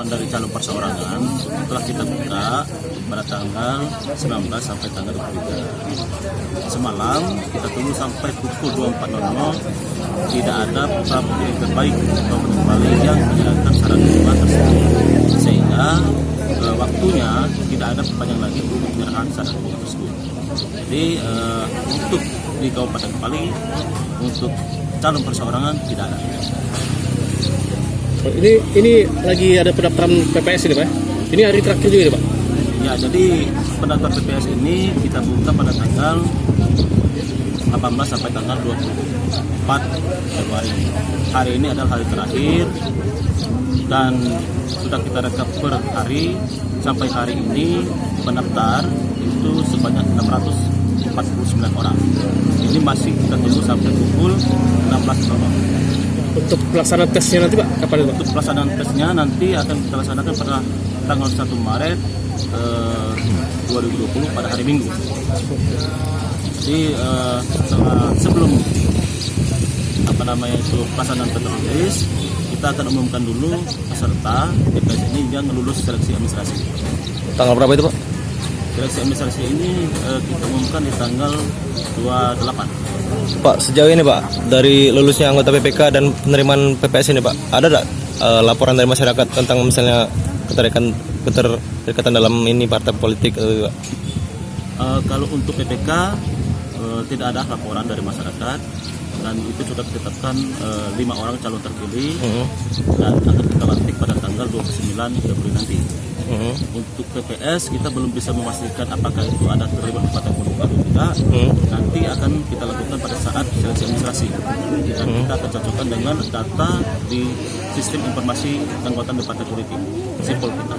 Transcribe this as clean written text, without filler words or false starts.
penetapan dari calon perseorangan telah kita buka pada tanggal 19 sampai tanggal 23. Semalam kita tunggu sampai pukul 24.00 tidak ada putra putri terbaik Kabupaten Bali yang menjalankan syarat perubahan tersebut, sehingga waktunya tidak ada perpanjang lagi untuk penyerahan syarat perubahan tersebut. Jadi untuk di Kabupaten Bali untuk calon perseorangan tidak ada. Ini lagi ada pendaftaran PPS ini Pak? Ini hari terakhir juga ini Pak? Ya, jadi pendaftaran PPS ini kita buka pada tanggal 18 sampai tanggal 24 Februari. Hari ini adalah hari terakhir dan sudah kita rekap per hari. Sampai hari ini pendaftar itu sebanyak 649 orang. Ini masih kita tunggu sampai pukul 16.00. Untuk pelaksanaan tesnya nanti Pak, kapan itu Pak? Untuk pelaksanaan tesnya nanti akan kita laksanakan pada tanggal 1 Maret 2020 pada hari Minggu. Jadi sebelum pelaksanaan tes, kita akan umumkan dulu peserta TPS ini yang lulus seleksi administrasi. Tanggal berapa itu Pak? Seleksi administrasi ini kita umumkan di tanggal 28. Pak, sejauh ini Pak, dari lulusnya anggota PPK dan penerimaan PPS ini Pak, ada tak laporan dari masyarakat tentang misalnya keterikatan dalam ini partai politik Pak? Kalau untuk PPK tidak ada laporan dari masyarakat dan itu sudah ditetapkan 5 orang calon terpilih dan akan kita lantik pada tanggal 29 Februari nanti. Untuk PPS kita belum bisa memastikan apakah itu ada terlibat partai politik atau tidak. Nanti akan kita lakukan pada saat seleksi administrasi dan kita akan cocokkan dengan data di sistem informasi keanggotaan di partai politik sipol kita.